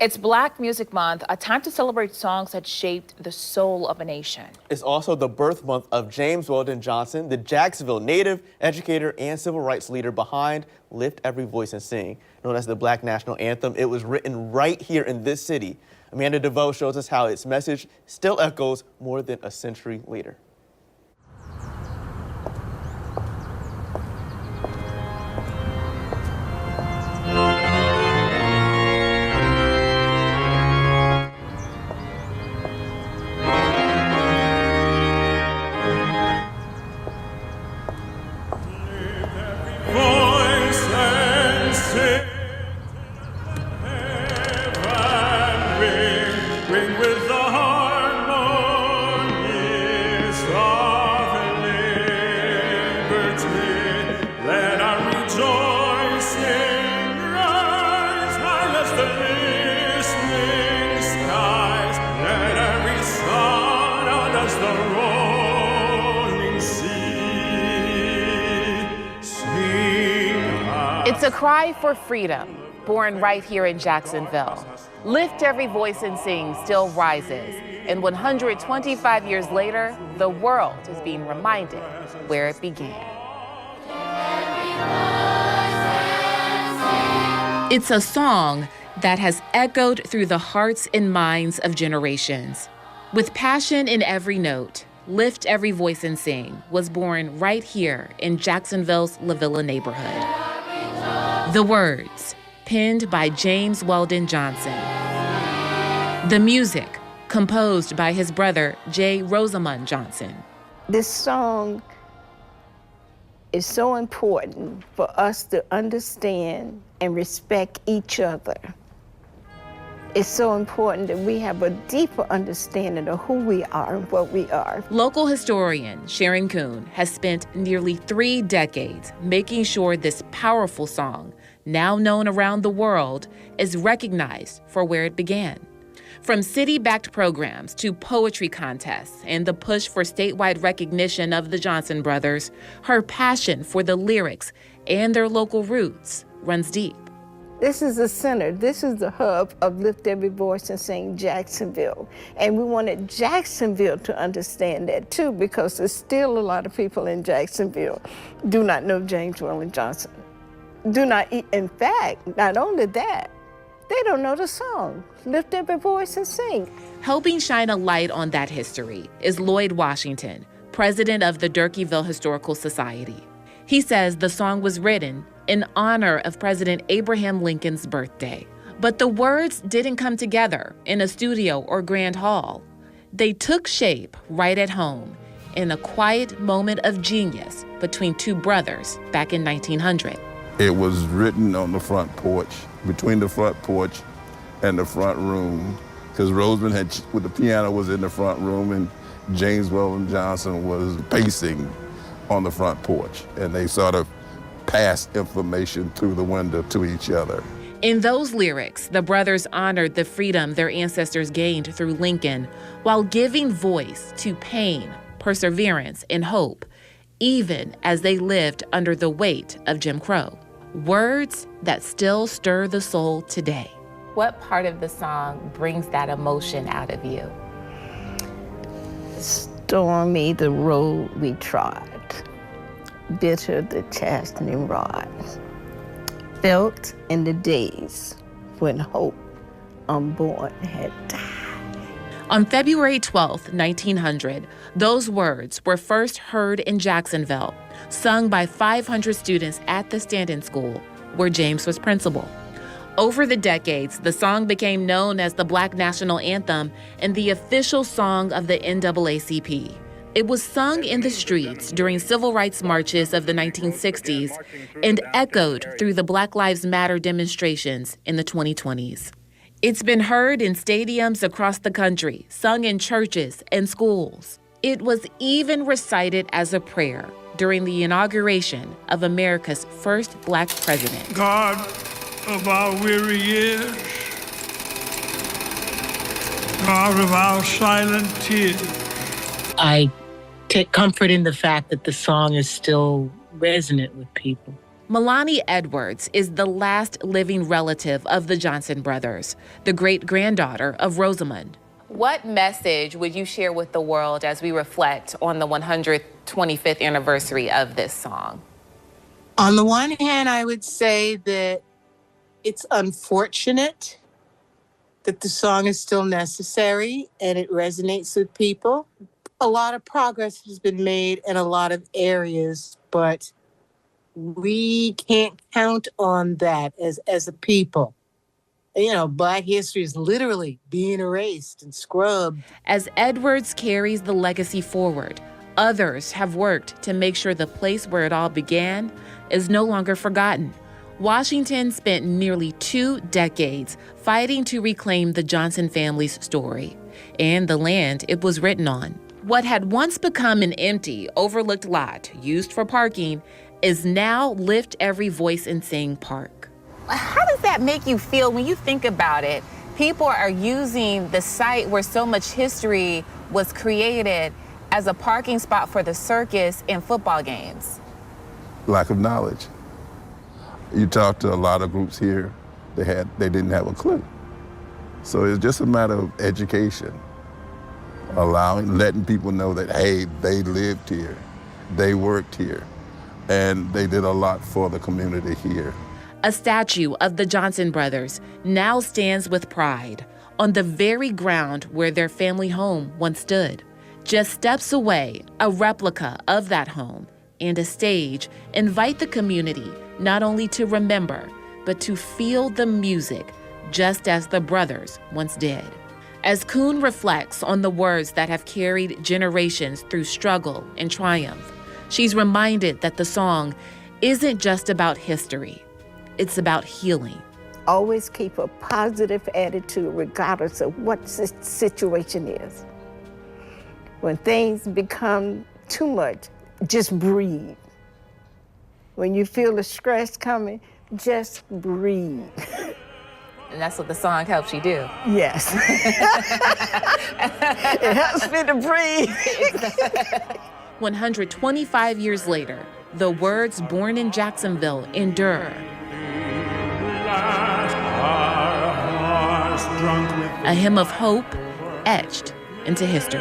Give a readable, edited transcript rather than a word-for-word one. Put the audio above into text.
It's Black Music Month, a time to celebrate songs that shaped the soul of a nation. It's also the birth month of James Weldon Johnson, the Jacksonville native, educator, and civil rights leader behind Lift Every Voice and Sing. Known as the Black National Anthem, it was written right here in this city. Amanda DeVoe shows us how its message still echoes more than a century later. It's a cry for freedom, born right here in Jacksonville. Lift Every Voice and Sing still rises, and 125 years later, the world is being reminded where it began. It's a song that has echoed through the hearts and minds of generations. With passion in every note, Lift Every Voice and Sing was born right here in Jacksonville's La Villa neighborhood. The words, penned by James Weldon Johnson. The music, composed by his brother, J. Rosamond Johnson. This song is so important for us to understand and respect each other. It's so important that we have a deeper understanding of who we are and what we are. Local historian Sharon Coon has spent nearly 3 decades making sure this powerful song, now known around the world, is recognized for where it began. From city-backed programs to poetry contests and the push for statewide recognition of the Johnson brothers, her passion for the lyrics and their local roots runs deep. This is the center, this is the hub of Lift Every Voice and Sing Jacksonville. And we wanted Jacksonville to understand that too, because there's still a lot of people in Jacksonville do not know James Weldon Johnson. In fact, not only that, they don't know the song, Lift Every Voice and Sing. Helping shine a light on that history is Lloyd Washington, president of the Durkeeville Historical Society. He says the song was written in honor of President Abraham Lincoln's birthday. But the words didn't come together in a studio or grand hall. They took shape right at home in a quiet moment of genius between 2 brothers back in 1900. It was written on the front porch, between the front porch and the front room, because Rosamond with the piano was in the front room and James Weldon Johnson was pacing on the front porch, and they sort of passed information through the window to each other. In those lyrics, the brothers honored the freedom their ancestors gained through Lincoln while giving voice to pain, perseverance, and hope, even as they lived under the weight of Jim Crow. Words that still stir the soul today. What part of the song brings that emotion out of you? Stormy the road we trod, bitter the chastening rod, felt in the days when hope unborn had died. On February 12, 1900, those words were first heard in Jacksonville, sung by 500 students at the Stanton School, where James was principal. Over the decades, the song became known as the Black National Anthem and the official song of the NAACP. It was sung in the streets during civil rights marches of the 1960s and echoed through the Black Lives Matter demonstrations in the 2020s. It's been heard in stadiums across the country, sung in churches and schools. It was even recited as a prayer during the inauguration of America's first Black president. God of our weary years, God of our silent tears. I take comfort in the fact that the song is still resonant with people. Milani Edwards is the last living relative of the Johnson brothers, the great-granddaughter of Rosamond. What message would you share with the world as we reflect on the 125th anniversary of this song? On the one hand, I would say that it's unfortunate that the song is still necessary and it resonates with people. A lot of progress has been made in a lot of areas, but we can't count on that as a people. You know, Black history is literally being erased and scrubbed. As Edwards carries the legacy forward, others have worked to make sure the place where it all began is no longer forgotten. Washington spent nearly 2 decades fighting to reclaim the Johnson family's story and the land it was written on. What had once become an empty, overlooked lot used for parking is now Lift Every Voice and Sing Park. How does that make you feel when you think about it? People are using the site where so much history was created as a parking spot for the circus and football games. Lack of knowledge. You talk to a lot of groups here, they didn't have a clue. So it's just a matter of education, letting people know that, hey, they lived here, they worked here, and they did a lot for the community here. A statue of the Johnson brothers now stands with pride on the very ground where their family home once stood. Just steps away, a replica of that home and a stage invite the community not only to remember, but to feel the music just as the brothers once did. As Kuhn reflects on the words that have carried generations through struggle and triumph, she's reminded that the song isn't just about history, it's about healing. Always keep a positive attitude regardless of what the situation is. When things become too much, just breathe. When you feel the stress coming, just breathe. And that's what the song helps you do. Yes. It helps me to breathe. 125 years later, the words born in Jacksonville endure. A hymn of hope etched into history.